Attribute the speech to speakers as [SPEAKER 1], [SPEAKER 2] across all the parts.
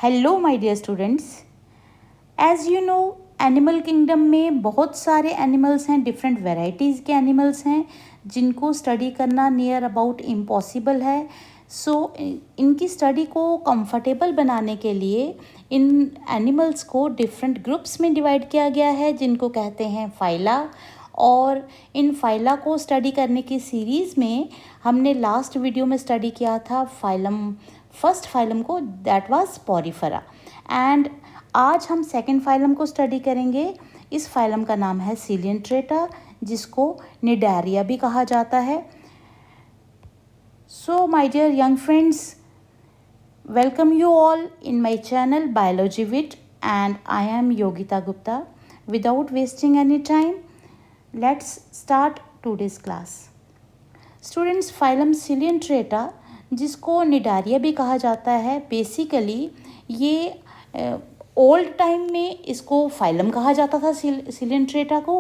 [SPEAKER 1] Hello my dear students, as you know animal kingdom में बहुत सारे एनिमल्स हैं, डिफरेंट वेराइटीज़ के एनिमल्स हैं जिनको स्टडी करना नियर अबाउट इम्पॉसिबल है। सो इनकी स्टडी को कंफर्टेबल बनाने के लिए इन एनिमल्स को डिफरेंट ग्रुप्स में डिवाइड किया गया है जिनको कहते हैं फाइला। और इन फाइला को स्टडी करने की सीरीज़ में हमने लास्ट वीडियो में स्टडी किया था फर्स्ट फाइलम को, दैट वाज पोरिफेरा। एंड आज हम सेकंड फाइलम को स्टडी करेंगे। इस फाइलम का नाम है सिलियंट्रेटा, जिसको निडारिया भी कहा जाता है। So my dear young friends, welcome you all in my channel Biology Wit, and I am Yogita Gupta. Without wasting any time, let's start today's class. Students, phylum Coelenterata, जिसको Cnidaria भी कहा जाता है, basically ये old time में इसको phylum कहा जाता था सिलेंट्रेटा को,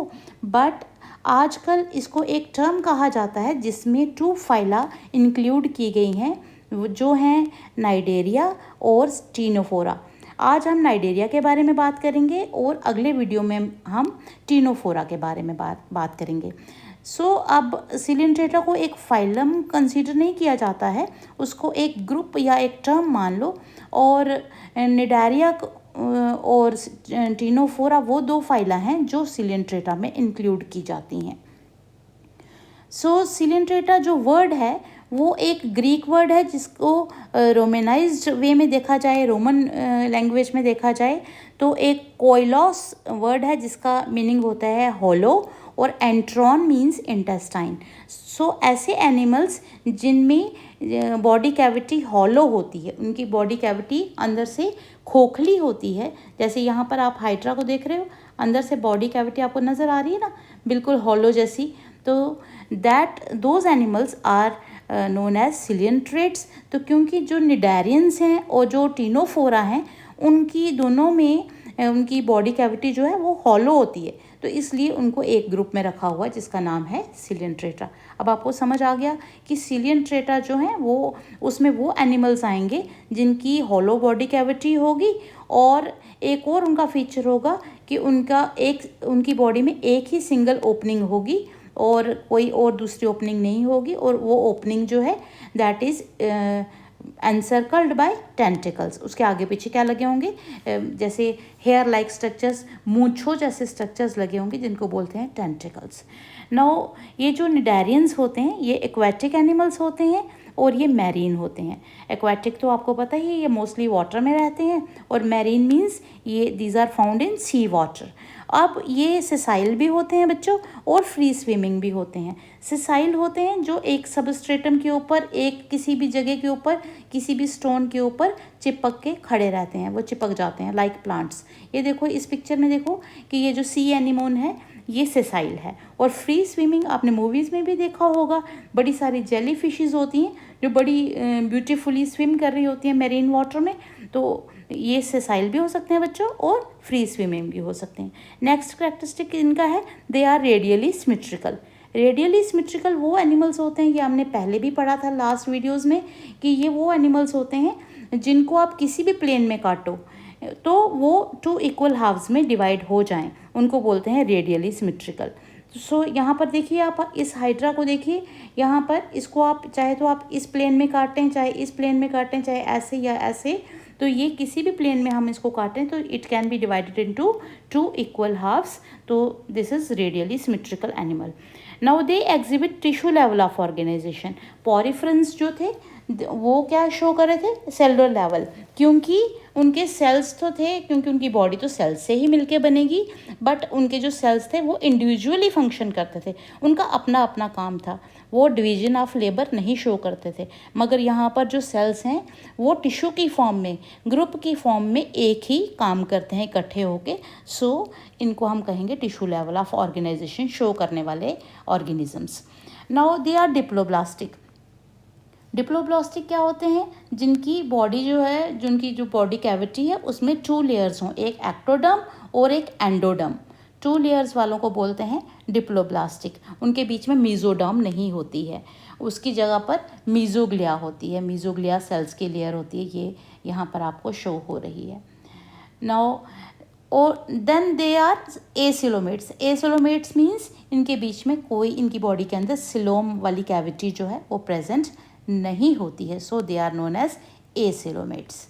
[SPEAKER 1] बट आजकल इसको एक टर्म कहा जाता है जिसमें 2 फाइला इंक्लूड की गई हैं, जो हैं नाइडेरिया और टीनोफोरा। आज हम नाइडेरिया के बारे में बात करेंगे और अगले वीडियो में हम टीनोफोरा के बारे में बात करेंगे। अब सिलेंट्रेटा को एक फाइलम कंसीडर नहीं किया जाता है, उसको एक ग्रुप या एक टर्म मान लो। और निडारिया और टीनोफोरा वो 2 फाइला हैं जो सिलेंट्रेटा में इंक्लूड की जाती हैं। सिलेंट्रेटा जो वर्ड है वो एक ग्रीक वर्ड है, जिसको रोमेनाइज्ड वे में देखा जाए, रोमन लैंग्वेज में देखा जाए तो एक कोइलॉस वर्ड है जिसका मीनिंग होता है होलो, और एंट्रॉन मीन्स इंटेस्टाइन। ऐसे एनिमल्स जिनमें बॉडी कैविटी हॉलो होती है, उनकी बॉडी कैविटी अंदर से खोखली होती है, जैसे यहाँ पर आप हाइड्रा को देख रहे हो, अंदर से बॉडी कैविटी आपको नज़र आ रही है ना, बिल्कुल हॉलो जैसी। तो those animals are known as coelenterates. तो क्योंकि जो निडारियंस हैं और जो टीनोफोरा हैं, उनकी दोनों में उनकी बॉडी कैविटी जो है वो हॉलो होती है, तो इसलिए उनको एक ग्रुप में रखा हुआ है जिसका नाम है सिलियंट्रेटा। अब आपको समझ आ गया कि सिलियंट्रेटा जो है वो उसमें वो एनिमल्स आएंगे जिनकी हॉलो बॉडी कैविटी होगी, और एक और उनका फीचर होगा कि उनकी बॉडी में एक ही सिंगल ओपनिंग होगी और कोई और दूसरी ओपनिंग नहीं होगी, और वो ओपनिंग जो है that is encircled by tentacles. उसके आगे पीछे क्या लगे होंगे, जैसे हेयर लाइक स्ट्रक्चर्स, मूंछों जैसे स्ट्रक्चर्स लगे होंगे जिनको बोलते हैं टेंटिकल्स। नाउ ये जो निडारियंस होते हैं ये एक्वेटिक एनिमल्स होते हैं और ये मैरीन होते हैं। एक्वेटिक तो आपको पता ही है, ये मोस्टली वाटर में रहते हैं, और मैरीन मीन्स ये these are found in sea water. अब ये सिसाइल भी होते हैं बच्चों, और फ्री स्विमिंग भी होते हैं। सिसाइल होते हैं जो एक सबस्ट्रेटम के ऊपर, एक किसी भी जगह के ऊपर, किसी भी स्टोन के ऊपर चिपक के खड़े रहते हैं, वो चिपक जाते हैं लाइक प्लांट्स। ये देखो इस पिक्चर में देखो कि ये जो सी एनिमोन है ये सिसाइल है। और फ्री स्विमिंग आपने मूवीज़ में भी देखा होगा, बड़ी सारी जेली फिशेज़ होती हैं जो बड़ी ब्यूटीफुली स्विम कर रही होती हैं मेरीन वाटर में, तो ये सिसाइल भी हो सकते हैं बच्चों, और फ्री स्विमिंग भी हो सकते हैं। नेक्स्ट कैरेक्टरिस्टिक इनका है, they are radially symmetrical. Radially symmetrical वो एनिमल्स होते हैं, ये हमने पहले भी पढ़ा था लास्ट वीडियोज़ में, कि ये वो एनिमल्स होते हैं जिनको आप किसी भी प्लेन में काटो तो वो 2 इक्वल हाफ्स में डिवाइड हो जाएं, उनको बोलते हैं रेडियली सिमेट्रिकल। यहाँ पर देखिए, आप इस हाइड्रा को देखिए, यहाँ पर इसको आप चाहे तो आप इस प्लेन में काटें, चाहे इस प्लेन में काटें, चाहे ऐसे या ऐसे, तो ये किसी भी प्लेन में हम इसको काटें तो it can be divided into 2 equal halves. तो this is radially symmetrical animal. Now they exhibit tissue level of organization. Poriferans जो थे वो क्या शो कर रहे थे, सेलुलर लेवल, क्योंकि उनके सेल्स तो थे, क्योंकि उनकी बॉडी तो सेल्स से ही मिलके बनेगी, बट उनके जो सेल्स थे वो इंडिविजुअली फंक्शन करते थे, उनका अपना अपना काम था, वो डिवीजन ऑफ लेबर नहीं शो करते थे। मगर यहाँ पर जो सेल्स हैं वो टिश्यू की फॉर्म में, ग्रुप की फॉर्म में एक ही काम करते हैं इकट्ठे होके। इनको हम कहेंगे tissue level of organisation show करने वाले organisms. Now they are diploblastic. Diploblastic क्या होते हैं, जिनकी बॉडी जो है, जिनकी जो बॉडी कैविटी है उसमें 2 लेयर्स हों, एक एक्टोडर्म और एक एंडोडर्म। 2 लेयर्स वालों को बोलते हैं डिप्लोब्लास्टिक। उनके बीच में मीजोडर्म नहीं होती है, उसकी जगह पर मीजोग्लिया होती है। मीजोग्लिया सेल्स की लेयर होती है, ये यहाँ पर आपको शो हो रही है। नाउ और then they are acoelomates. Acoelomates means इनके बीच में कोई, इनकी बॉडी के अंदर सिलोम वाली कैविटी जो है वो प्रेजेंट नहीं होती है, so they are known as acoelomates.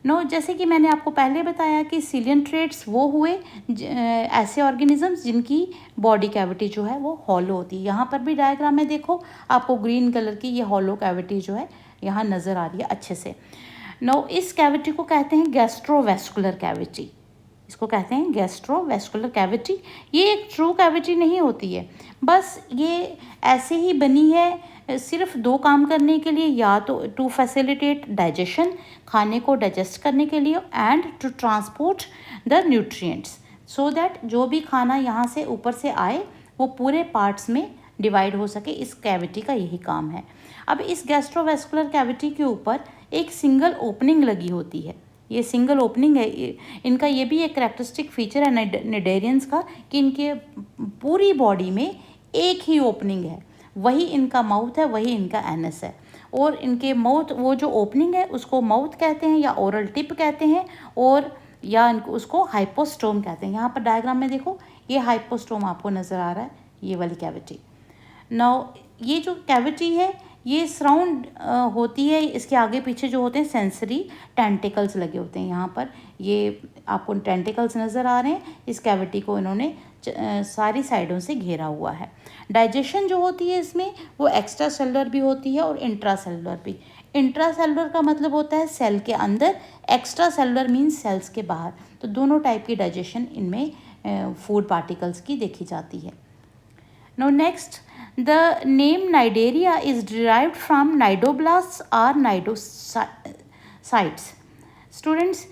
[SPEAKER 1] No, जैसे कि मैंने आपको पहले बताया कि सिलियंट्रेट्स वो हुए ऐसे ऑर्गेनिजम्स जिनकी बॉडी कैविटी जो है वो हॉलो होती है। यहाँ पर भी डायग्राम में देखो आपको ग्रीन कलर की ये हॉलो कैविटी जो है यहाँ नज़र आ रही है अच्छे से। नो, इस कैविटी को कहते हैं गैस्ट्रोवेस्कुलर कैविटी। इसको कहते हैं गैस्ट्रोवेस्कुलर कैविटी। ये एक ट्रू कैविटी नहीं होती है, बस ये ऐसे ही बनी है सिर्फ 2 काम करने के लिए, या तो टू फैसिलिटेट डाइजेशन, खाने को डाइजेस्ट करने के लिए, and to transport the nutrients, so that जो भी खाना यहाँ से ऊपर से आए वो पूरे पार्ट्स में डिवाइड हो सके। इस कैविटी का यही काम है। अब इस गैस्ट्रोवेस्कुलर कैविटी के ऊपर एक सिंगल ओपनिंग लगी होती है। ये सिंगल ओपनिंग है, इनका ये भी एक करैक्टरिस्टिक फीचर है निडेरियंस का कि इनके पूरी बॉडी में एक ही ओपनिंग है, वही इनका माउथ है, वही इनका एनस है। और इनके माउथ, वो जो ओपनिंग है उसको माउथ कहते हैं या ओरल टिप कहते हैं, और या इनको उसको हाइपोस्टोम कहते हैं। यहाँ पर डायग्राम में देखो ये हाइपोस्टोम आपको नज़र आ रहा है, ये वाली कैविटी। नाउ ये जो कैविटी है ये सराउंड होती है, इसके आगे पीछे जो होते हैं सेंसरी टेंटिकल्स लगे होते हैं। यहाँ पर ये आपको टेंटिकल्स नज़र आ रहे हैं। इस कैविटी को इन्होंने सारी साइडों से घेरा हुआ है। डाइजेशन जो होती है इसमें वो एक्स्ट्रा सेलुलर भी होती है और इंट्रा सेलुलर भी। इंट्रा सेलुलर का मतलब होता है सेल के अंदर, एक्स्ट्रा सेलुलर मीन्स सेल्स के बाहर। तो दोनों टाइप की डाइजेशन इनमें फूड पार्टिकल्स की देखी जाती है। Now next, the name Cnidaria is derived from cnidoblasts or cnidocytes. Students,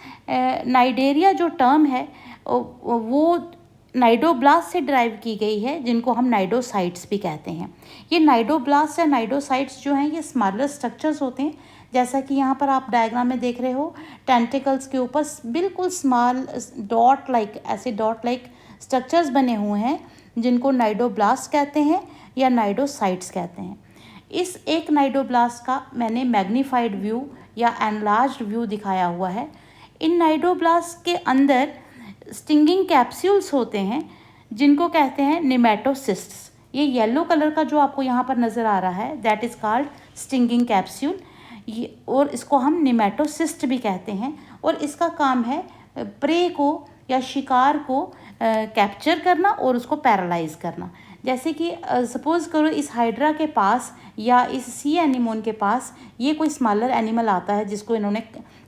[SPEAKER 1] Cnidaria जो टर्म है वो नाइडोब्लास्ट से ड्राइव की गई है, जिनको हम नाइडोसाइट्स भी कहते हैं। ये नाइडोब्लास्ट या नाइडोसाइट्स जो हैं ये स्मॉलर स्ट्रक्चर्स होते हैं, जैसा कि यहाँ पर आप डायग्राम में देख रहे हो। टेंटिकल्स के ऊपर बिल्कुल स्मॉल डॉट लाइक, ऐसे डॉट लाइक स्ट्रक्चर्स बने हुए हैं जिनको नाइडोब्लास्ट कहते हैं या नाइडोसाइट्स कहते हैं। इस एक नाइडोब्लास्ट का मैंने मैग्नीफाइड व्यू या एनलार्ज्ड व्यू दिखाया हुआ है। इन नाइडोब्लास्ट के अंदर स्टिंगिंग कैप्सूल्स होते हैं जिनको कहते हैं नेमेटोसिस्ट्स। ये येलो कलर का जो आपको यहाँ पर नज़र आ रहा है that is called stinging capsule, ये, और इसको हम नेमेटोसिस्ट भी कहते हैं। और इसका काम है प्रे को या शिकार को कैप्चर करना और उसको पैरालाइज करना। जैसे कि सपोज़ करो इस हाइड्रा के पास या इस सी एनीमोन के पास ये कोई स्मॉलर एनिमल आता है जिसको इन्होंने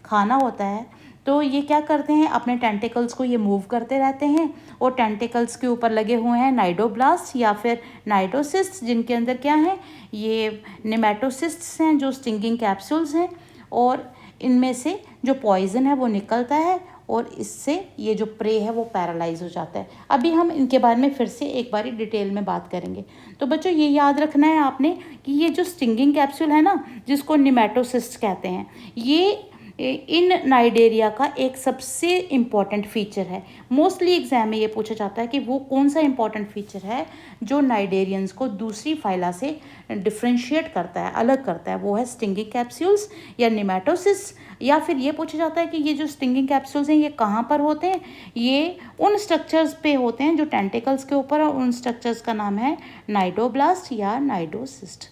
[SPEAKER 1] खाना होता है, तो ये क्या करते हैं, अपने टेंटिकल्स को ये मूव करते रहते हैं और टेंटिकल्स के ऊपर लगे हुए हैं नाइडोब्लास्ट या फिर नाइडोसिस्ट्स, जिनके अंदर क्या है, ये नेमेटोसिस्ट्स हैं जो स्टिंगिंग कैप्सूल्स हैं, और इनमें से जो पॉइजन है वो निकलता है और इससे ये जो प्रे है वो पैरालाइज हो जाता है। अभी हम इनके बारे में फिर से एक बारी डिटेल में बात करेंगे। तो बच्चों ये याद रखना है आपने कि ये जो स्टिंगिंग कैप्सूल है ना, जिसको नेमेटोसिस्ट कहते हैं, ये इन नाइडेरिया का एक सबसे इम्पॉर्टेंट फीचर है। मोस्टली एग्जाम में ये पूछा जाता है कि वो कौन सा इम्पॉर्टेंट फीचर है जो नाइडेरियंस को दूसरी फाइला से डिफ्रेंशिएट करता है, अलग करता है। वो है स्टिंगिंग कैप्सूल्स या नेमेटोसिस, या फिर ये पूछा जाता है कि ये जो स्टिंगिंग कैप्सूल्स हैं ये कहाँ पर होते हैं। ये उन स्ट्रक्चर्स पे होते हैं जो टेंटिकल्स के ऊपर, और उन स्ट्रक्चर्स का नाम है नाइडोब्लास्ट या नाइडोसिस्ट।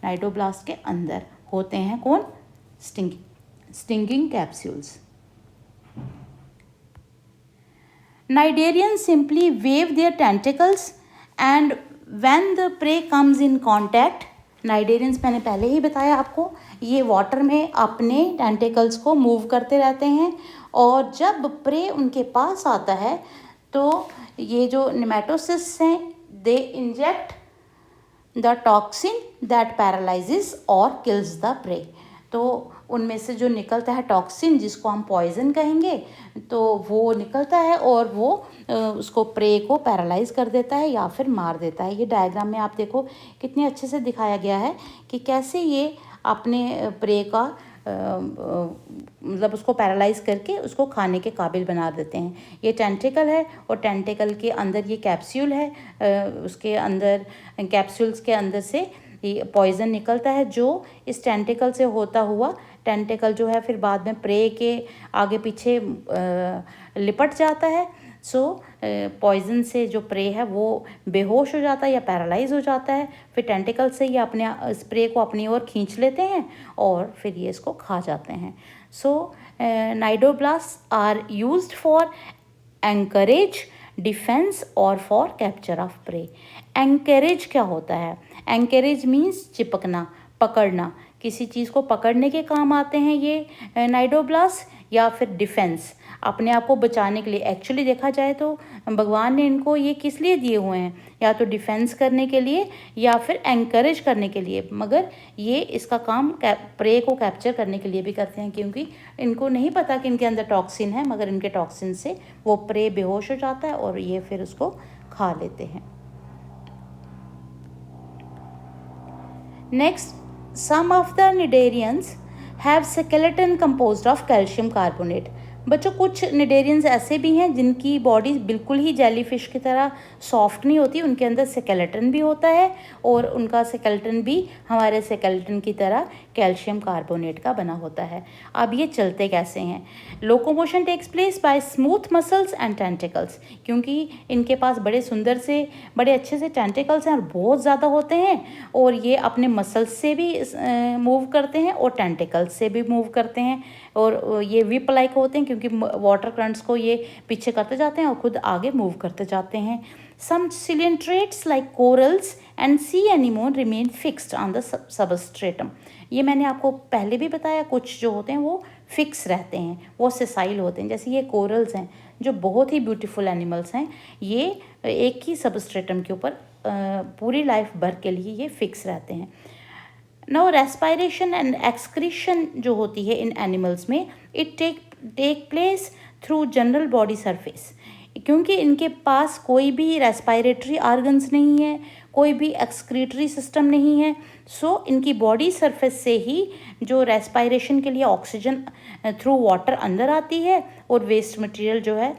[SPEAKER 1] नाइडोब्लास्ट के अंदर होते हैं कौन, stinging capsules. Cnidarians simply wave their tentacles and when the prey comes in contact, Cnidarians मैंने पहले ही बताया आपको, ये वाटर में अपने टेंटिकल्स को मूव करते रहते हैं, और जब प्रे उनके पास आता है तो ये जो नेमेटोसिस्ट हैं दे inject the toxin that paralyses और किल्स द प्रे। तो उनमें से जो निकलता है टॉक्सिन, जिसको हम पॉइजन कहेंगे, तो वो निकलता है और वो उसको प्रे को पैरालाइज कर देता है या फिर मार देता है। ये डायग्राम में आप देखो कितने अच्छे से दिखाया गया है कि कैसे ये अपने प्रे का मतलब उसको पैरालाइज करके उसको खाने के काबिल बना देते हैं। ये टेंटिकल है और टेंटिकल के अंदर ये कैप्सूल है, उसके अंदर कैप्सूल्स के अंदर से ये पॉइज़न निकलता है जो इस टेंटिकल से होता हुआ टेंटिकल जो है फिर बाद में प्रे के आगे पीछे लिपट जाता है। सो पॉइज़न से जो प्रे है वो बेहोश हो जाता है या पैरालाइज हो जाता है। फिर टेंटिकल से ये अपने स्प्रे को अपनी ओर खींच लेते हैं और फिर ये इसको खा जाते हैं। So cnidoblast are used for anchorage, defence और for capture of prey. Anchorage क्या होता है? एंकरेज मीन्स चिपकना, पकड़ना। किसी चीज़ को पकड़ने के काम आते हैं ये नाइडोब्लास्ट, या फिर डिफेंस, अपने आप को बचाने के लिए। एक्चुअली देखा जाए तो भगवान ने इनको ये किस लिए दिए हुए हैं? या तो डिफेंस करने के लिए या फिर एंकरेज करने के लिए, मगर ये इसका काम प्रे को कैप्चर करने के लिए भी करते हैं, क्योंकि इनको नहीं पता कि इनके अंदर टॉक्सिन है, मगर इनके टॉक्सिन से वो प्रे बेहोश हो जाता है और ये फिर उसको खा लेते हैं। Next, some of the cnidarians have skeleton composed of calcium carbonate। बच्चों कुछ निडेरियंस ऐसे भी हैं जिनकी बॉडी बिल्कुल ही जेलीफिश की तरह सॉफ्ट नहीं होती, उनके अंदर स्केलेटन भी होता है और उनका स्केलेटन भी हमारे स्केलेटन की तरह कैल्शियम कार्बोनेट का बना होता है। अब ये चलते कैसे हैं? Locomotion takes place by smooth muscles and tentacles, क्योंकि इनके पास बड़े सुंदर से बड़े अच्छे से टेंटिकल्स हैं और बहुत ज़्यादा होते हैं, और ये अपने मसल्स से भी मूव करते हैं और टेंटिकल्स से भी मूव करते हैं, और ये विप लाइक होते हैं क्योंकि वाटर करंट्स को ये पीछे करते जाते हैं और खुद आगे मूव करते जाते हैं। Some coelenterates like corals and sea anemone remain fixed on the substratum. ये मैंने आपको पहले भी बताया, कुछ जो होते हैं वो फिक्स रहते हैं, वो सेसाइल होते हैं। जैसे ये कोरल्स हैं जो बहुत ही ब्यूटीफुल एनिमल्स हैं, ये एक ही सबस्ट्रेटम के ऊपर पूरी लाइफ भर के लिए ये फिक्स रहते हैं। नाउ रेस्पायरेशन एंड एक्सक्रीशन जो होती है इन एनिमल्स में, it take place through general body surface, क्योंकि इनके पास कोई भी रेस्पायरेटरी ऑर्गन्स नहीं है, कोई भी एक्सक्रीटरी सिस्टम नहीं है। सो इनकी बॉडी सरफेस से ही जो रेस्पायरेशन के लिए ऑक्सीजन थ्रू वाटर अंदर आती है और वेस्ट मटेरियल जो है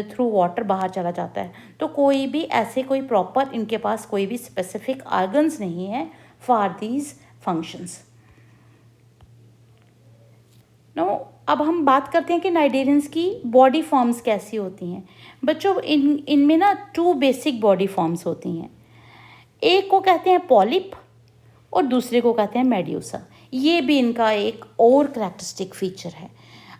[SPEAKER 1] थ्रू वाटर बाहर चला जाता है। तो कोई भी ऐसे कोई प्रॉपर इनके पास कोई भी स्पेसिफिक ऑर्गन्स नहीं है फॉर दीज फंक्शंस। नो, अब हम बात करते हैं कि नाइडेरियंस की बॉडी फॉर्म्स कैसी होती हैं। बच्चों इनमें ना 2 बेसिक बॉडी फॉर्म्स होती हैं। एक को कहते हैं पॉलिप और दूसरे को कहते हैं मेड्यूसा। ये भी इनका एक और करैक्टरिस्टिक फीचर है।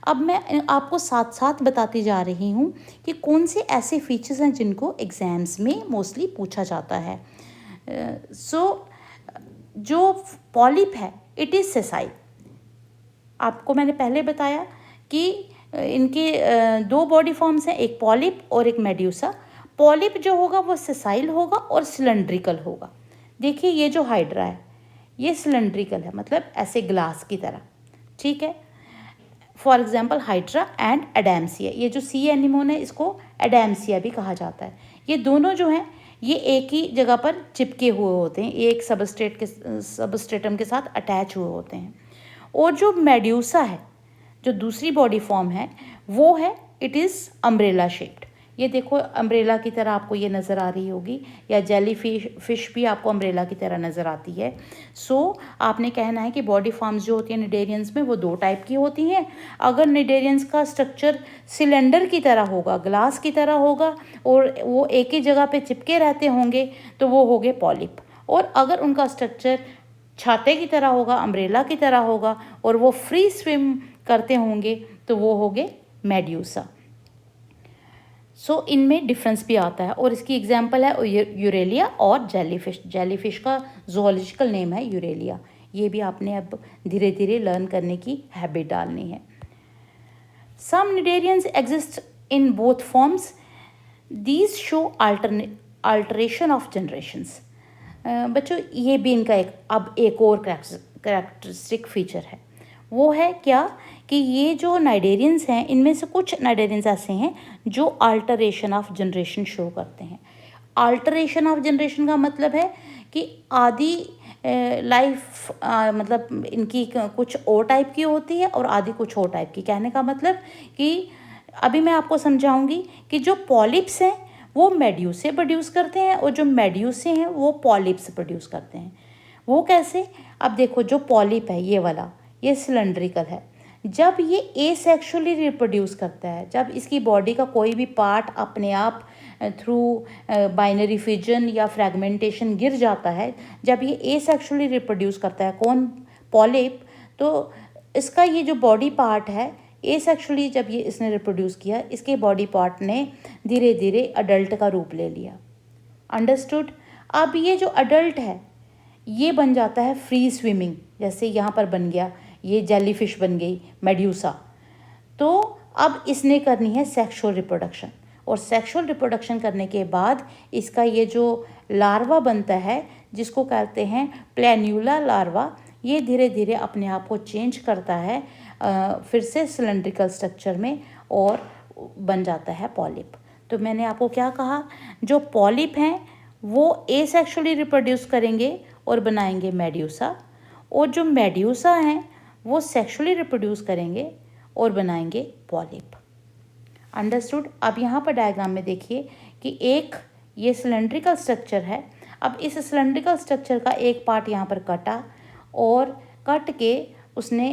[SPEAKER 1] अब मैं आपको साथ साथ बताती जा रही हूँ कि कौन से ऐसे फीचर्स हैं जिनको एग्ज़ाम्स में मोस्टली पूछा जाता है। जो पॉलिप है इट इज़ सेसाइल। आपको मैंने पहले बताया कि इनके 2 बॉडी फॉर्म्स हैं, एक पॉलिप और एक मेड्यूसा। पॉलिप जो होगा वो सेसाइल होगा और सिलेंड्रिकल होगा। देखिए ये जो हाइड्रा है ये सिलेंड्रिकल है, मतलब ऐसे ग्लास की तरह, ठीक है। फॉर एग्जाम्पल हाइड्रा एंड एडेम्सिया, ये जो सी एनिमोन है इसको एडेम्सिया भी कहा जाता है। ये दोनों जो हैं ये एक ही जगह पर चिपके हुए होते हैं, एक सबस्ट्रेटम के साथ अटैच हुए होते हैं। और जो मेड्यूसा है, जो दूसरी बॉडी फॉर्म है, वो है इट इज़ अम्ब्रेला शेप्ड। ये देखो अम्ब्रेला की तरह आपको ये नज़र आ रही होगी, या जेली फिश भी आपको अम्ब्रेला की तरह नज़र आती है। सो आपने कहना है कि बॉडी फॉर्म्स जो होती हैं निडेरियंस में वो 2 टाइप की होती हैं। अगर निडेरियंस का स्ट्रक्चर सिलेंडर की तरह होगा, ग्लास की तरह होगा और वो एक ही जगह पे चिपके रहते होंगे तो वो हो गए पॉलिप। और अगर उनका स्ट्रक्चर छाते की तरह होगा, अम्ब्रेला की तरह होगा और वो फ्री स्विम करते होंगे तो वो हो गए मेड्यूसा। सो इनमें डिफरेंस भी आता है, और इसकी एग्जांपल है यूरेलिया और जेलीफिश। जेलीफिश का जूलॉजिकल नेम है यूरेलिया। ये भी आपने अब धीरे धीरे लर्न करने की हैबिट डालनी है। Some cnidarians exist in both forms, these show alteration of generations. बच्चों ये भी इनका एक और करैक्टरिस्टिक फीचर है। वो है क्या कि ये जो नाइडेरियंस हैं इनमें से कुछ नाइडेरियंस ऐसे हैं जो अल्टरेशन ऑफ जनरेशन शो करते हैं। अल्टरेशन ऑफ जनरेशन का मतलब है कि आधी लाइफ मतलब इनकी कुछ ओ टाइप की होती है और आधी कुछ ओ टाइप की। कहने का मतलब कि अभी मैं आपको समझाऊंगी कि जो पॉलिप्स हैं वो मेड्यूसे प्रोड्यूस करते हैं और जो मेड्यूसे हैं वो पॉलिप्स प्रोड्यूस करते हैं। वो कैसे? अब देखो, जो पॉलिप है ये वाला, ये सिलेंड्रिकल है। जब ये एसेक्सुअली रिप्रोड्यूस करता है, जब इसकी बॉडी का कोई भी पार्ट अपने आप थ्रू बाइनरी फिजन या फ्रेगमेंटेशन गिर जाता है, जब ये एसेक्सुअली रिप्रोड्यूस करता है, कौन? पॉलिप। तो इसका ये जो बॉडी पार्ट है, एसेक्सुअली जब ये इसने रिप्रोड्यूस किया, इसके बॉडी पार्ट ने धीरे धीरे अडल्ट का रूप ले लिया। अंडरस्टूड? अब ये जो अडल्ट है ये बन जाता है फ्री स्विमिंग, जैसे यहाँ पर बन गया, ये जेलीफिश बन गई, मेड्यूसा। तो अब इसने करनी है सेक्सुअल रिप्रोडक्शन, और सेक्सुअल रिप्रोडक्शन करने के बाद इसका ये जो लार्वा बनता है, जिसको कहते हैं प्लेन्यूला लार्वा, ये धीरे धीरे अपने आप को चेंज करता है फिर से सिलेंड्रिकल स्ट्रक्चर में और बन जाता है पॉलिप। तो मैंने आपको क्या कहा? जो पॉलिप हैं वो एसेक्सुअली रिप्रोड्यूस करेंगे और बनाएंगे मेड्यूसा, और जो मेड्यूसा हैं वो सेक्सुअली रिप्रोड्यूस करेंगे और बनाएंगे पॉलिप। अंडरस्टूड? अब यहाँ पर डायग्राम में देखिए कि एक ये सिलेंड्रिकल स्ट्रक्चर है। अब इस सिलेंड्रिकल स्ट्रक्चर का एक पार्ट यहाँ पर कटा और कट के उसने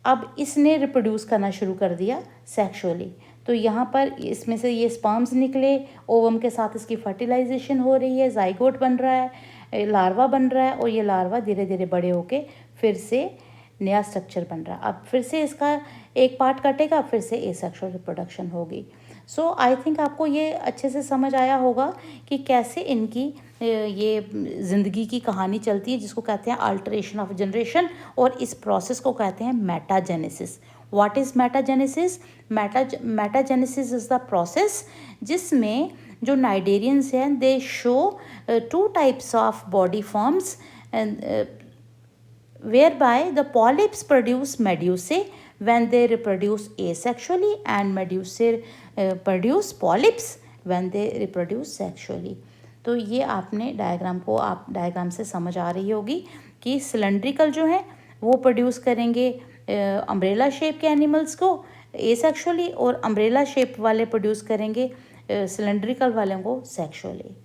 [SPEAKER 1] अब इसने रिप्रोड्यूस करना शुरू कर दिया सेक्सुअली। तो यहाँ पर इसमें से ये स्पर्म्स निकले, ओवम के साथ इसकी फर्टिलाइजेशन हो रही है, जाइगोट बन रहा है, लार्वा बन रहा है, और ये लार्वा धीरे धीरे बड़े होके फिर से नया स्ट्रक्चर बन रहा है। अब फिर से इसका एक पार्ट कटेगा, फिर से एसेक्सुअल रिप्रोडक्शन होगी। सो आई थिंक आपको ये अच्छे से समझ आया होगा कि कैसे इनकी ये ज़िंदगी की कहानी चलती है, जिसको कहते हैं अल्टरेशन ऑफ जनरेशन, और इस प्रोसेस को कहते हैं metagenesis. What is metagenesis? Metagenesis is the process जिसमें जो नाइडेरियंस हैं दे show 2 types of body forms whereby the polyps produce medusae when they reproduce asexually and medusae produce polyps when they reproduce sexually। तो ये आपने diagram को, आप diagram से समझ आ रही होगी कि सिलेंड्रिकल जो है वो प्रोड्यूस करेंगे अम्ब्रेला शेप के एनिमल्स को एसेक्सुअली, और अम्ब्रेला शेप वाले प्रोड्यूस करेंगे सिलेंड्रिकल वालों को sexually.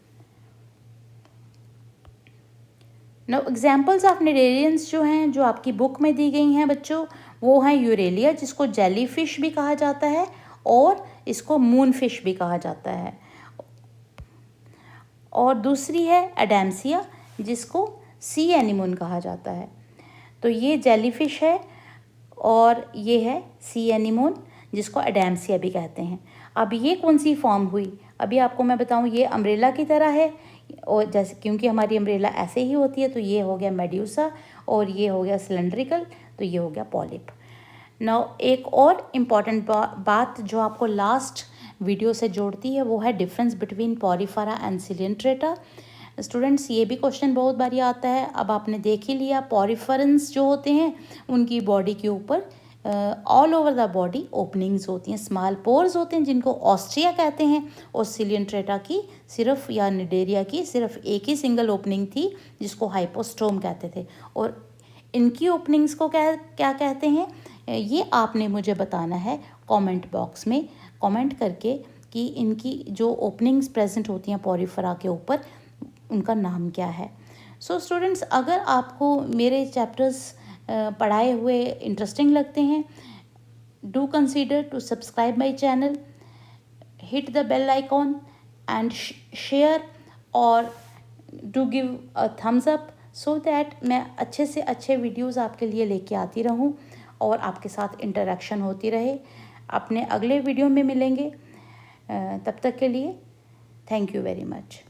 [SPEAKER 1] Now examples of cnidarians जो हैं, जो आपकी बुक में दी गई हैं बच्चों, वो हैं यूरेलिया, जिसको जेलीफिश भी कहा जाता है और इसको मूनफिश भी कहा जाता है, और दूसरी है एडेम्सिया, जिसको सी एनिमोन कहा जाता है। तो ये जेलीफिश है और ये है सी एनिमोन, जिसको एडेम्सिया भी कहते हैं। अब ये कौन सी फॉर्म हुई? अभी आपको मैं बताऊं, ये अम्ब्रेला की तरह है, और जैसे क्योंकि हमारी अम्ब्रेला ऐसे ही होती है, तो ये हो गया मेड्यूसा और ये हो गया सिलेंड्रिकल, तो ये हो गया पॉलिप। नाउ एक और इम्पॉर्टेंट बात जो आपको लास्ट वीडियो से जोड़ती है, वो है difference between Porifera and Coelenterata. Students, ये भी क्वेश्चन बहुत बारी आता है। अब आपने देख ही लिया, पॉरीफेरंस जो होते हैं उनकी बॉडी के ऊपर all over the body openings होती हैं, स्मॉल पोर्स होते हैं जिनको ऑस्ट्रिया कहते हैं, और सिलिएंट्रेटा की सिर्फ, या निडेरिया की सिर्फ एक ही सिंगल ओपनिंग थी जिसको हाइपोस्टोम कहते थे। और इनकी ओपनिंग्स को क्या कहते हैं, ये आपने मुझे बताना है कमेंट बॉक्स में कमेंट करके कि इनकी जो ओपनिंग्स प्रेजेंट होती हैं पॉरीफेरा के ऊपर, उनका नाम क्या है। सो स्टूडेंट्स, अगर आपको मेरे चैप्टर्स पढ़ाए हुए इंटरेस्टिंग लगते हैं, do consider to subscribe my channel, hit the bell icon and share, और do give a thumbs up, so that मैं अच्छे से अच्छे वीडियोज़ आपके लिए लेके आती रहूं और आपके साथ इंटरेक्शन होती रहे। अपने अगले वीडियो में मिलेंगे, तब तक के लिए थैंक यू वेरी मच।